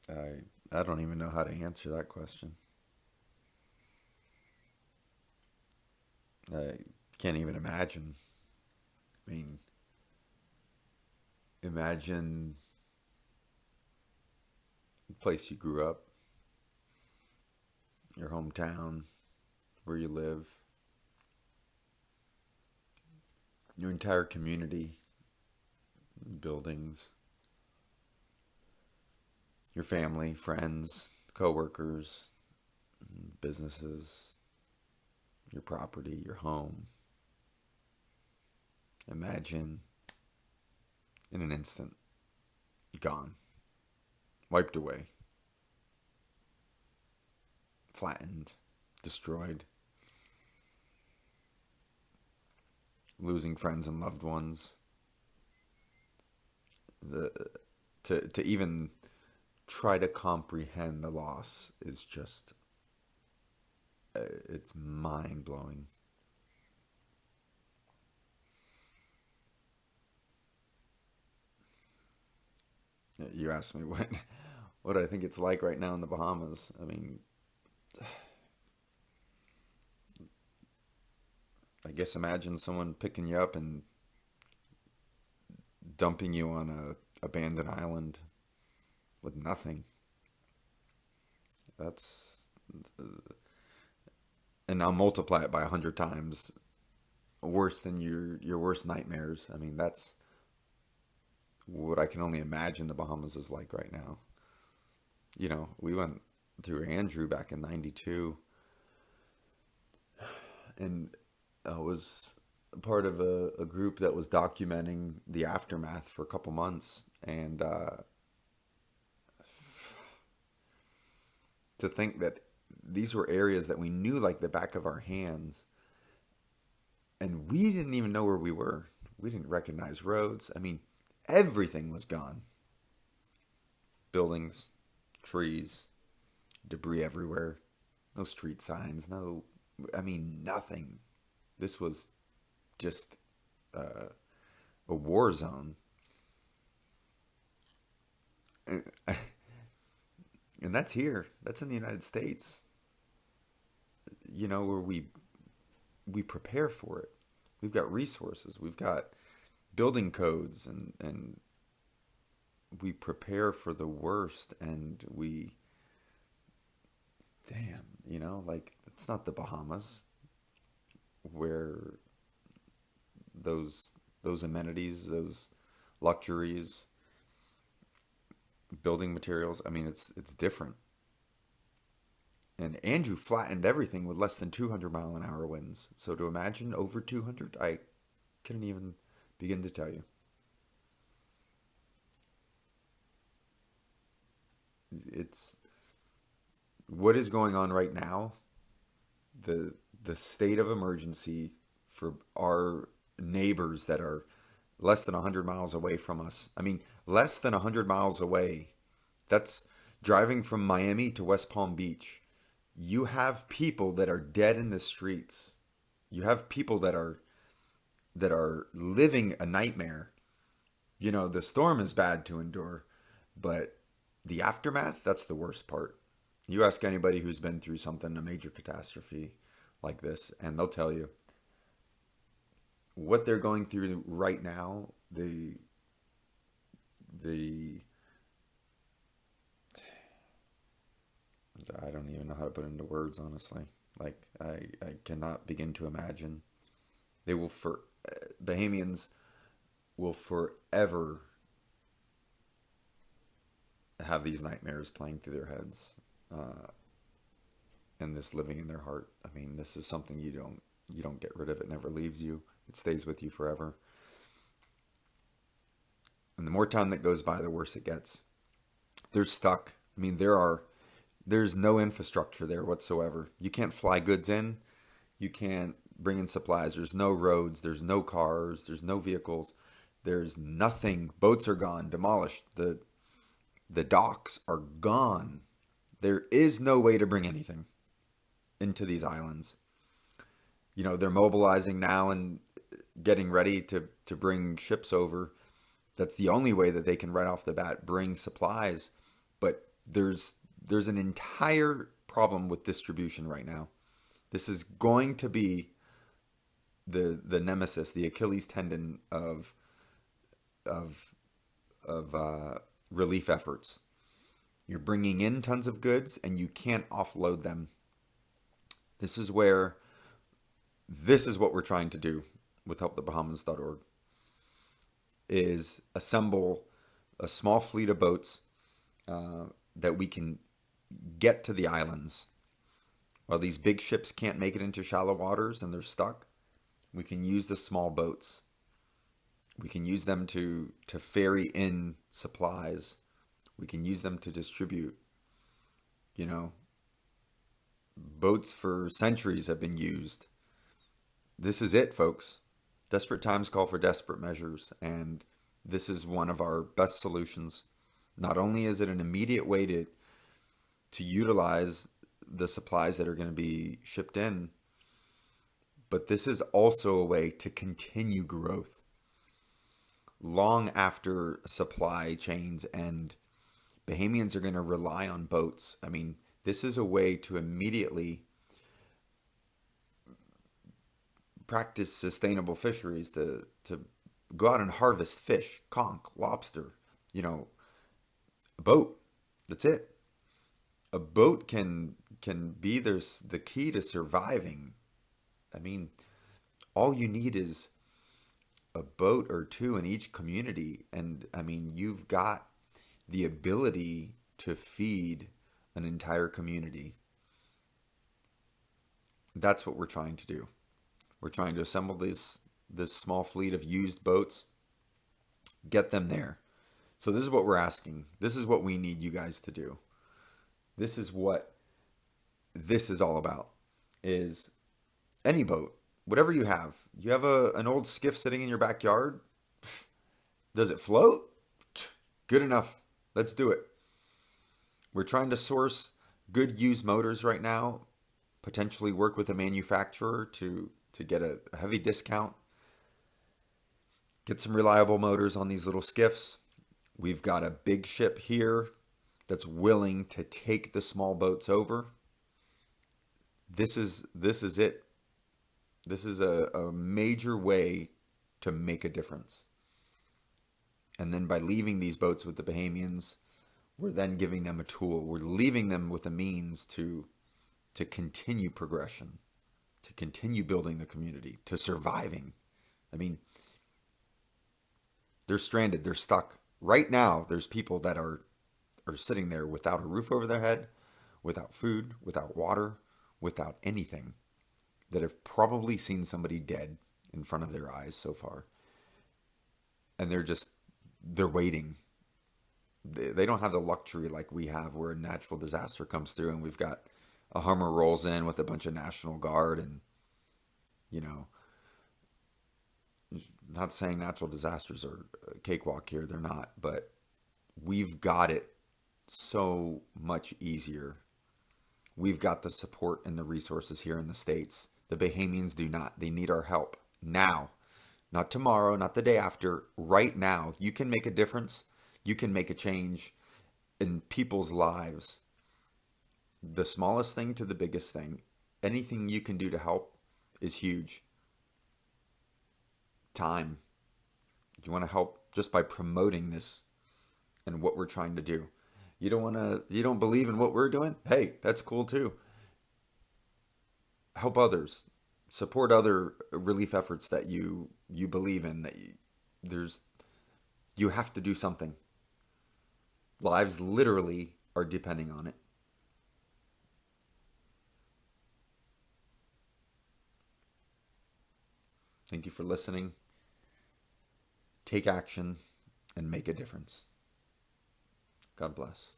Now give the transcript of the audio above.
I don't even know how to answer that question. I can't even imagine. I mean, imagine the place you grew up, your hometown, where you live, your entire community, buildings, your family, friends, coworkers, businesses, your property, your home. Imagine in an instant, gone, wiped away, flattened, destroyed, losing friends and loved ones. The to even try to comprehend the loss is just it's mind blowing. You asked me what I think it's like right now in the Bahamas. I mean, I guess imagine someone picking you up and dumping you on a abandoned island with nothing. That's and I'll multiply it by 100 times worse than your worst nightmares. I mean, that's what I can only imagine the Bahamas is like right now. We went through Andrew back in '92, and I was part of a group that was documenting the aftermath for a couple months. And to think that these were areas that we knew like the back of our hands, and we didn't even know where we were. We didn't recognize roads. I mean, everything was gone. Buildings, trees, debris everywhere. No street signs, no, I mean, nothing. This was just uh, a war zone. And, and that's here. That's in the United States. Where we prepare for it. We've got resources. We've got building codes, and we prepare for the worst. And we, damn, like it's not the Bahamas where those those amenities, those luxuries, building materials. I mean, it's different. And Andrew flattened everything with less than 200-mile-an-hour winds. So to imagine over 200, I couldn't even begin to tell you. It's what is going on right now. The the state of emergency for our neighbors that are less than 100 miles away from us. I mean, less than 100 miles away. That's driving from Miami to West Palm Beach. You have people that are dead in the streets. You have people that are living a nightmare. The storm is bad to endure, but the aftermath, that's the worst part. You ask anybody who's been through something, a major catastrophe like this, and they'll tell you what they're going through right now. The I don't even know how to put it into words, honestly. Like I cannot begin to imagine. They will for Bahamians will forever have these nightmares playing through their heads, uh, and this living in their heart. I mean, this is something you don't get rid of. It never leaves you. It stays with you forever. And the more time that goes by, the worse it gets. They're stuck. I mean, there's no infrastructure there whatsoever. You can't fly goods in. You can't bring in supplies. There's no roads. There's no cars. There's no vehicles. There's nothing. Boats are gone, demolished. The docks are gone. There is no way to bring anything into these islands. They're mobilizing now and getting ready to bring ships over. That's the only way that they can right off the bat bring supplies. But there's an entire problem with distribution right now. This is going to be the nemesis, the Achilles tendon of relief efforts. You're bringing in tons of goods and you can't offload them. This is where this is what we're trying to do with helpthebahamas.org is assemble a small fleet of boats that we can get to the islands. While these big ships can't make it into shallow waters and they're stuck, we can use the small boats. We can use them to ferry in supplies. We can use them to distribute. You know, boats for centuries have been used. This is it, folks. Desperate times call for desperate measures, and this is one of our best solutions. Not only is it an immediate way to utilize the supplies that are going to be shipped in, but this is also a way to continue growth long after supply chains end. Bahamians are going to rely on boats. I mean, this is a way to immediately practice sustainable fisheries, to go out and harvest fish, conch, lobster, a boat. That's it. A boat can be the key to surviving. I mean, all you need is a boat or two in each community. And I mean, you've got the ability to feed an entire community. That's what we're trying to do. We're trying to assemble this small fleet of used boats, get them there. So this is what we're asking. This is what we need you guys to do. This is what this is all about, is any boat, whatever you have. You have an old skiff sitting in your backyard. Does it float? Good enough. Let's do it. We're trying to source good used motors right now, potentially work with a manufacturer to get a heavy discount, get some reliable motors on these little skiffs. We've got a big ship here that's willing to take the small boats over. This is it. This is a major way to make a difference. And then by leaving these boats with the Bahamians, we're then giving them a tool. We're leaving them with a means to continue progression, to continue building the community, to surviving. I mean, they're stranded. They're stuck. Right now, there's people that are sitting there without a roof over their head, without food, without water, without anything, that have probably seen somebody dead in front of their eyes so far. And they're waiting. They don't have the luxury like we have, where a natural disaster comes through and we've got a Hummer rolls in with a bunch of National Guard and, not saying natural disasters are a cakewalk here. They're not, but we've got it so much easier. We've got the support and the resources here in the States. The Bahamians do not. They need our help now, not tomorrow, not the day after. Right now, you can make a difference. You can make a change in people's lives. The smallest thing to the biggest thing. Anything you can do to help is huge. Time. You want to help just by promoting this and what we're trying to do. You don't believe in what we're doing? Hey, that's cool too. Help others. Support other relief efforts that you believe in, you have to do something. Lives literally are depending on it. Thank you for listening. Take action and make a difference. God bless.